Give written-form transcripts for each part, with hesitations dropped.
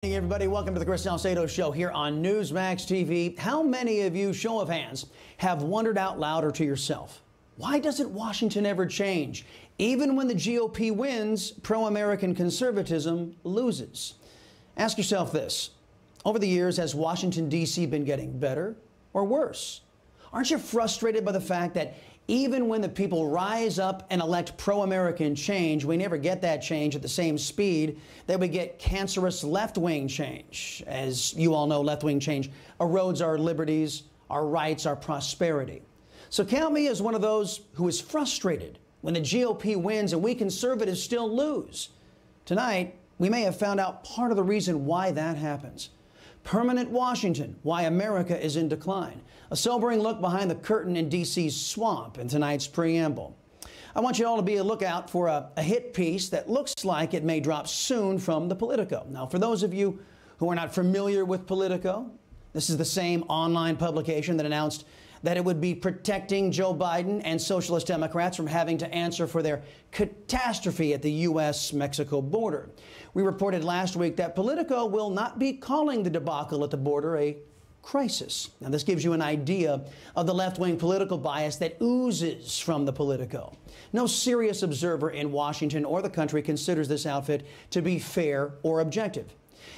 Hey everybody, welcome to the Salcedo Show here on Newsmax TV. How many of you, show of hands, have wondered out loud or to yourself, why doesn't Washington ever change? Even when the GOP wins, pro-American conservatism loses. Ask yourself this. Over the years, has Washington, D.C. been getting better or worse? Aren't you frustrated by the fact that even when the people rise up and elect pro-American change, we never get that change at the same speed that we get cancerous left-wing change? As you all know, left-wing change erodes our liberties, our rights, our prosperity. So count me as one of those who is frustrated when the GOP wins and we conservatives still lose. Tonight, we may have found out part of the reason why that happens. Permanent Washington, why America is in decline. A sobering look behind the curtain in D.C.'s swamp in tonight's preamble. I want you all to be a lookout for a hit piece that looks like it may drop soon from the Politico. Now, for those of you who are not familiar with Politico, this is the same online publication that announced that it would be protecting Joe Biden and Socialist Democrats from having to answer for their catastrophe at the U.S.-Mexico border. We reported last week that Politico will not be calling the debacle at the border a crisis. Now, this gives you an idea of the left-wing political bias that oozes from the Politico. No serious observer in Washington or the country considers this outfit to be fair or objective.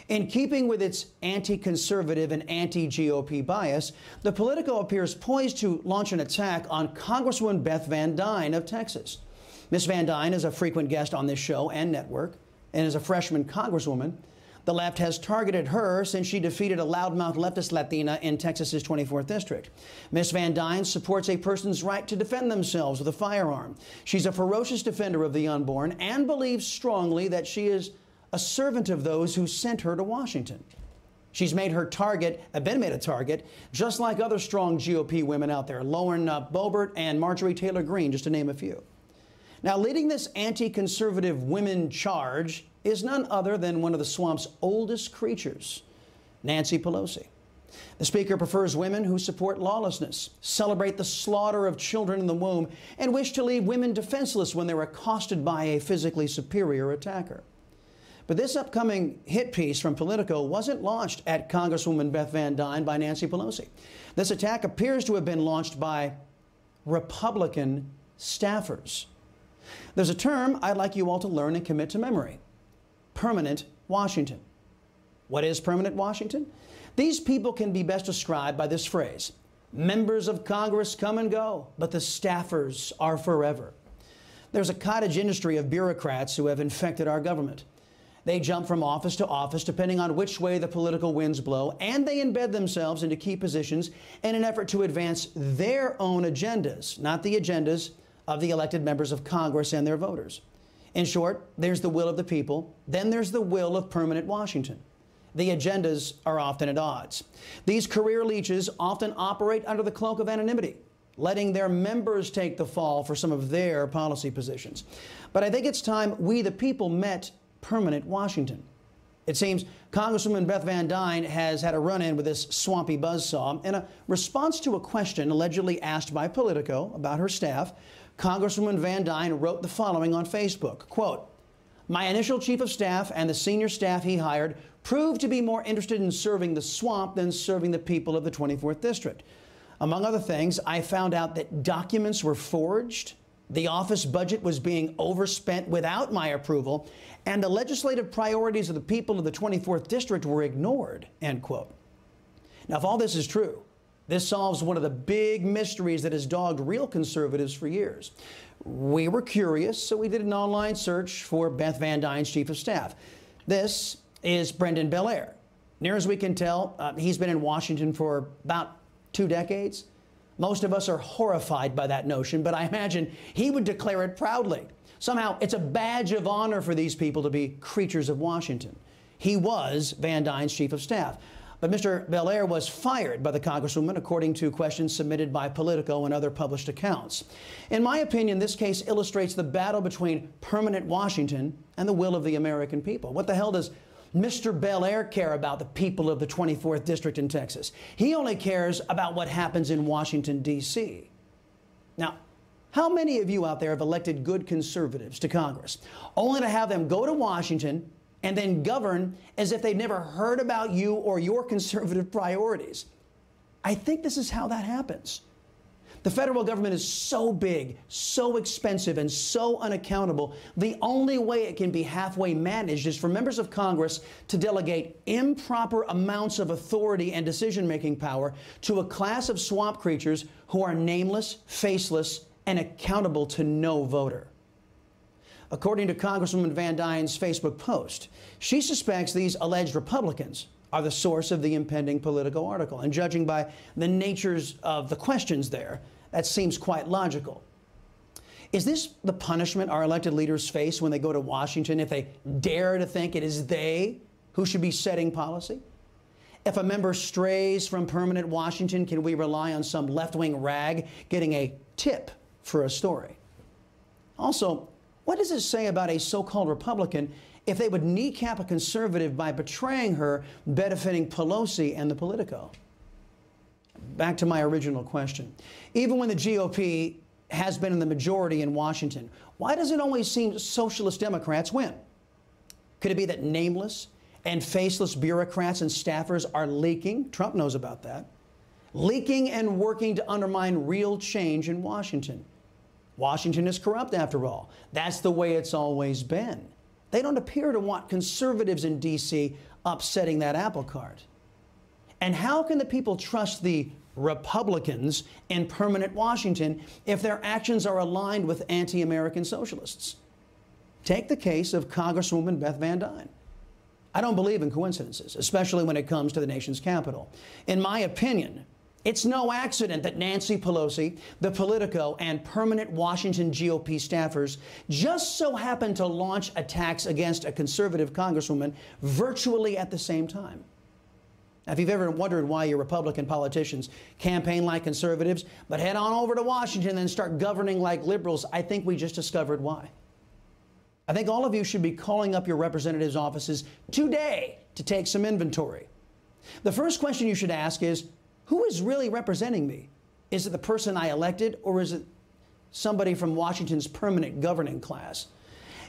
In keeping with its anti-conservative and anti-GOP bias, the Politico appears poised to launch an attack on Congresswoman Beth Van Duyne of Texas. Ms. Van Duyne is a frequent guest on this show and network, and as a freshman congresswoman, the left has targeted her since she defeated a loudmouth leftist Latina in Texas's 24th district. Ms. Van Duyne supports a person's right to defend themselves with a firearm. She's a ferocious defender of the unborn and believes strongly that she is a servant of those who sent her to Washington. She's made her target, been made a target, just like other strong GOP women out there, Lauren Boebert and Marjorie Taylor Greene, just to name a few. Now, leading this anti-conservative women charge is none other than one of the swamp's oldest creatures, Nancy Pelosi. The Speaker prefers women who support lawlessness, celebrate the slaughter of children in the womb, and wish to leave women defenseless when they're accosted by a physically superior attacker. But this upcoming hit piece from Politico wasn't launched at Congresswoman Beth Van Duyne by Nancy Pelosi. This attack appears to have been launched by Republican staffers. There's a term I'd like you all to learn and commit to memory: permanent Washington. What is permanent Washington? These people can be best described by this phrase: members of Congress come and go, but the staffers are forever. There's a cottage industry of bureaucrats who have infected our government. They jump from office to office depending on which way the political winds blow, and they embed themselves into key positions in an effort to advance their own agendas, not the agendas of the elected members of Congress and their voters. In short, there's the will of the people, then there's the will of permanent Washington. The agendas are often at odds. These career leeches often operate under the cloak of anonymity, letting their members take the fall for some of their policy positions. But I think it's time we, the people, met permanent Washington. It seems Congresswoman Beth Van Duyne has had a run-in with this swampy buzzsaw. In a response to a question allegedly asked by Politico about her staff, Congresswoman Van Duyne wrote the following on Facebook, quote, "My initial chief of staff and the senior staff he hired proved to be more interested in serving the swamp than serving the people of the 24th district. Among other things, I found out that documents were forged, the office budget was being overspent without my approval, and the legislative priorities of the people of the 24th district were ignored," end quote. Now, if all this is true, this solves one of the big mysteries that has dogged real conservatives for years. We were curious, so we did an online search for Beth Van Duyne's chief of staff. This is Brendan Belair. Near as we can tell, he's been in Washington for about 2 decades. Most of us are horrified by that notion, but I imagine he would declare it proudly. Somehow, it's a badge of honor for these people to be creatures of Washington. He was Van Duyne's chief of staff. But Mr. Belair was fired by the Congresswoman, according to questions submitted by Politico and other published accounts. In my opinion, this case illustrates the battle between permanent Washington and the will of the American people. What the hell does Mr. Belair care about the people of the 24th district in Texas? He only cares about what happens in Washington, D.C. Now, how many of you out there have elected good conservatives to Congress, only to have them go to Washington and then govern as if they've never heard about you or your conservative priorities. I think this is how that happens. The federal government is so big, so expensive, and so unaccountable. The only way it can be halfway managed is for members of Congress to delegate improper amounts of authority and decision-making power to a class of swamp creatures who are nameless, faceless, and accountable to no voter. According to Congresswoman Van Dyne's Facebook post, she suspects these alleged Republicans are the source of the impending Politico article. And judging by the natures of the questions there, that seems quite logical. Is this the punishment our elected leaders face when they go to Washington if they dare to think it is they who should be setting policy? If a member strays from permanent Washington, can we rely on some left-wing rag getting a tip for a story? Also, what does it say about a so-called Republican if they would kneecap a conservative by betraying her, benefiting Pelosi and the Politico? Back to my original question. Even when the GOP has been in the majority in Washington, why does it always seem socialist Democrats win? Could it be that nameless and faceless bureaucrats and staffers are leaking? Trump knows about that. Leaking and working to undermine real change in Washington. Washington is corrupt, after all. That's the way it's always been. They don't appear to want conservatives in D.C. upsetting that apple cart. And how can the people trust the Republicans in permanent Washington if their actions are aligned with anti-American socialists? Take the case of Congresswoman Beth Van Dyne. I don't believe in coincidences, especially when it comes to the nation's capital. In my opinion, it's no accident that Nancy Pelosi, the Politico, and permanent Washington GOP staffers just so happened to launch attacks against a conservative congresswoman virtually at the same time. Now, if you've ever wondered why your Republican politicians campaign like conservatives, but head on over to Washington and start governing like liberals, I think we just discovered why. I think all of you should be calling up your representatives' offices today to take some inventory. The first question you should ask is, who is really representing me? Is it the person I elected, or is it somebody from Washington's permanent governing class?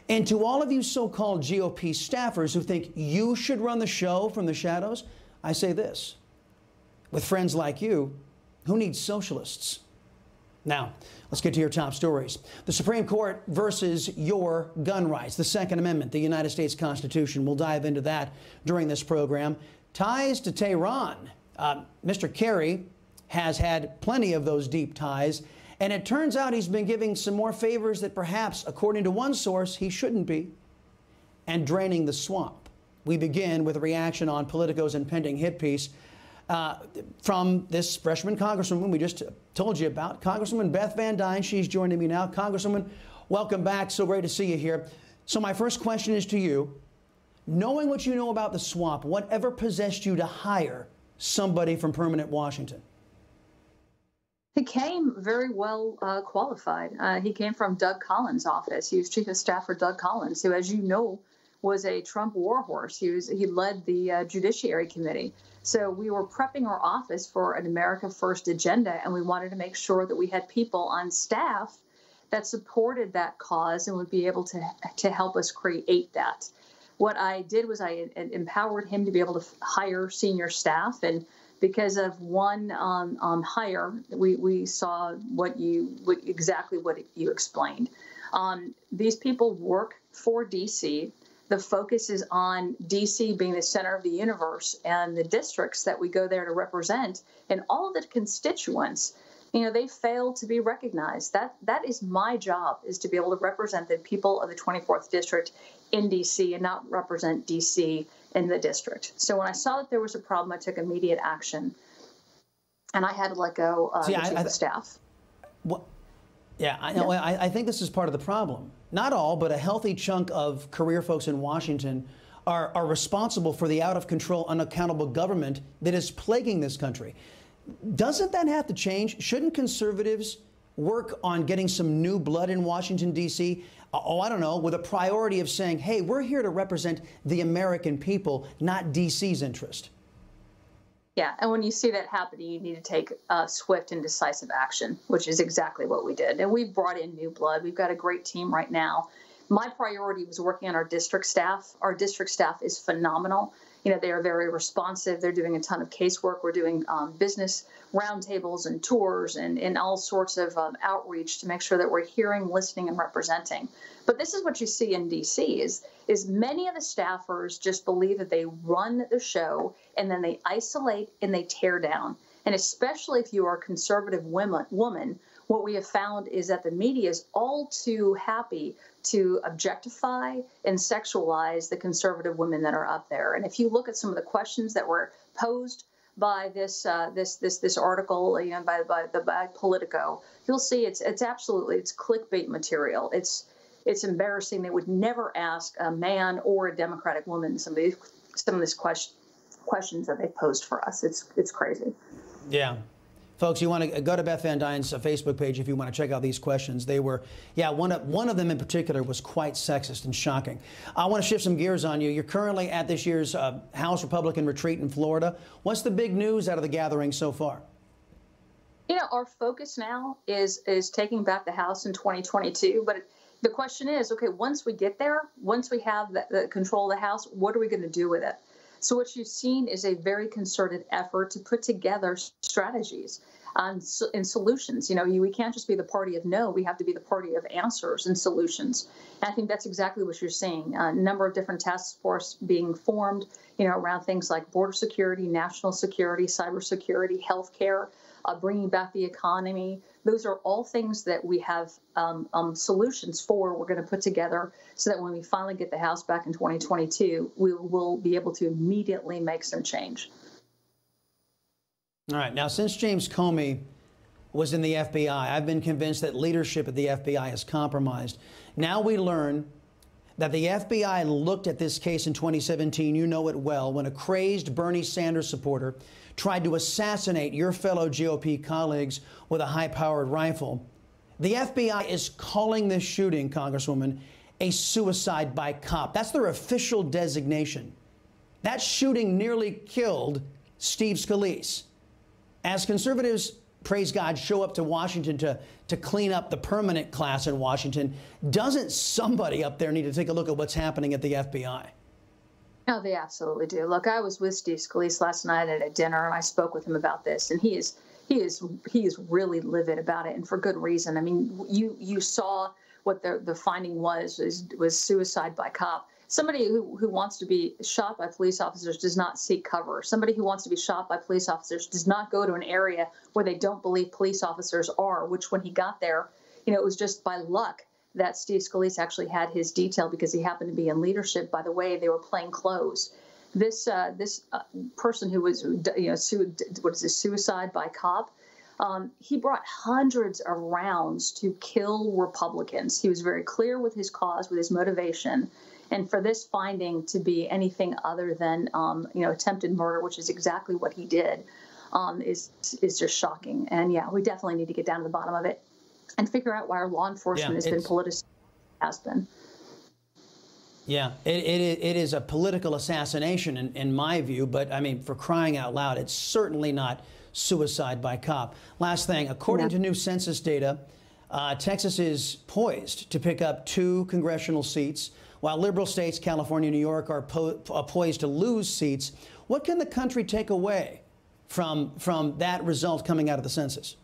And to all of you so-called GOP staffers who think you should run the show from the shadows, I say this: with friends like you, who needs socialists? Now, let's get to your top stories. The Supreme Court versus your gun rights, the Second Amendment, the United States Constitution. We'll dive into that during this program. Ties to Tehran. Mr. Kerry has had plenty of those deep ties, and it turns out he's been giving some more favors that perhaps, according to one source, he shouldn't be, and draining the swamp. We begin with a reaction on Politico's impending hit piece from this freshman congresswoman we just told you about, Congresswoman Beth Van Dyne. She's joining me now. Congresswoman, welcome back. So great to see you here. So my first question is to you. Knowing what you know about the swamp, whatever possessed you to hire somebody from permanent Washington? He came very well qualified. He came from Doug Collins' office. He was chief of staff for Doug Collins, who, as you know, was a Trump warhorse. He led the Judiciary Committee. So we were prepping our office for an America First agenda, and we wanted to make sure that we had people on staff that supported that cause and would be able to help us create that. What I did was I empowered him to be able to hire senior staff, and because of one hire, we saw exactly what you explained. These people work for D.C. The focus is on D.C. being the center of the universe, and the districts that we go there to represent, and all of the constituents, they fail to be recognized. That is my job, is to be able to represent the people of the 24th district in D.C. and not represent D.C. in the district. So when I saw that there was a problem, I took immediate action, and I had to let go the chief of staff. Well, yeah, I know. Yeah. I think this is part of the problem. Not all, but a healthy chunk of career folks in Washington are responsible for the out-of-control, unaccountable government that is plaguing this country. Doesn't that have to change? Shouldn't conservatives work on getting some new blood in Washington, D.C.? I don't know, with a priority of saying, hey, we're here to represent the American people, not D.C.'s interest. Yeah, and when you see that happening, you need to take swift and decisive action, which is exactly what we did. And we've brought in new blood. We've got a great team right now My priority was working on our district staff. Our district staff is phenomenal. They are very responsive. They're doing a ton of casework. We're doing business roundtables and tours and all sorts of outreach to make sure that we're hearing, listening, and representing. But this is what you see in D.C. is many of the staffers just believe that they run the show and then they isolate and they tear down. And especially if you are a conservative woman, what we have found is that the media is all too happy to objectify and sexualize the conservative women that are up there. And if you look at some of the questions that were posed by this article, by Politico, you'll see it's clickbait material. It's embarrassing. They would never ask a man or a Democratic woman some of these questions that they posed for us. It's crazy. Yeah. Folks, you want to go to Beth Van Dyne's Facebook page if you want to check out these questions. They were, one of them in particular was quite sexist and shocking. I want to shift some gears on you. You're currently at this year's House Republican retreat in Florida. What's the big news out of the gathering so far? Our focus now is taking back the House in 2022. But the question is, okay, once we get there, once we have the control of the House, what are we going to do with it? So what you've seen is a very concerted effort to put together strategies and solutions. We can't just be the party of no. We have to be the party of answers and solutions. And I think that's exactly what you're seeing. A number of different task forces being formed, around things like border security, national security, cybersecurity, healthcare, bringing back the economy. Those are all things that we have solutions for. We're going to put together so that when we finally get the House back in 2022, we will be able to immediately make some change. All right. Now, since James Comey was in the FBI, I've been convinced that leadership at the FBI is compromised. Now we learn that the FBI looked at this case in 2017, you know it well, when a crazed Bernie Sanders supporter tried to assassinate your fellow GOP colleagues with a high-powered rifle. The FBI is calling this shooting, Congresswoman, a suicide by cop. That's their official designation. That shooting nearly killed Steve Scalise. As conservatives, praise God, show up to Washington to clean up the permanent class in Washington, doesn't somebody up there need to take a look at what's happening at the FBI? No, they absolutely do. Look, I was with Steve Scalise last night at a dinner, and I spoke with him about this, and he is really livid about it, and for good reason. I mean, you saw what the finding was suicide by cop. Somebody who wants to be shot by police officers does not seek cover. Somebody who wants to be shot by police officers does not go to an area where they don't believe police officers are, which when he got there, it was just by luck that Steve Scalise actually had his detail because he happened to be in leadership. By the way, they were plain clothes. This person who was, suicide by cop, he brought hundreds of rounds to kill Republicans. He was very clear with his cause, with his motivation. And for this finding to be anything other than, attempted murder, which is exactly what he did, is just shocking. And yeah, we definitely need to get down to the bottom of it and figure out why our law enforcement has been politicized. Yeah, it is a political assassination in my view, but I mean, for crying out loud, it's certainly not suicide by cop. Last thing, according to new census data, Texas is poised to pick up 2 congressional seats, while liberal states, California and New York, are poised to lose seats. What can the country take away from that result coming out of the census?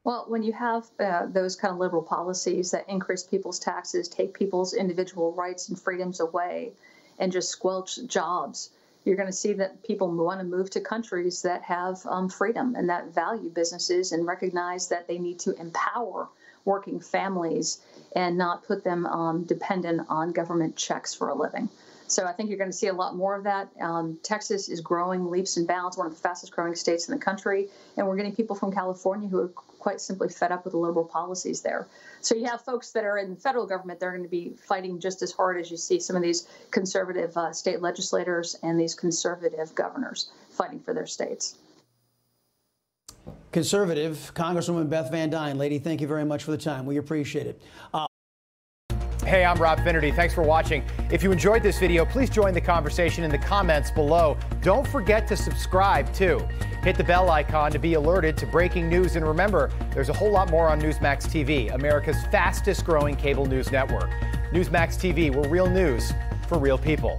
Well, when you have those kind of liberal policies that increase people's taxes, take people's individual rights and freedoms away, and just squelch jobs, you're going to see that people want to move to countries that have freedom and that value businesses and recognize that they need to empower working families and not put them dependent on government checks for a living. So I think you're going to see a lot more of that. Texas is growing leaps and bounds, one of the fastest growing states in the country. And we're getting people from California who are quite simply fed up with the liberal policies there. So you have folks that are in the federal government, they're going to be fighting just as hard as you see some of these conservative state legislators and these conservative governors fighting for their states. Conservative Congresswoman Beth Van Dyne, lady, thank you very much for the time. We appreciate it. Hey, I'm Rob Finnerty. Thanks for watching. If you enjoyed this video, please join the conversation in the comments below. Don't forget to subscribe, too. Hit the bell icon to be alerted to breaking news. And remember, there's a whole lot more on Newsmax TV, America's fastest growing cable news network. Newsmax TV, where real news for real people.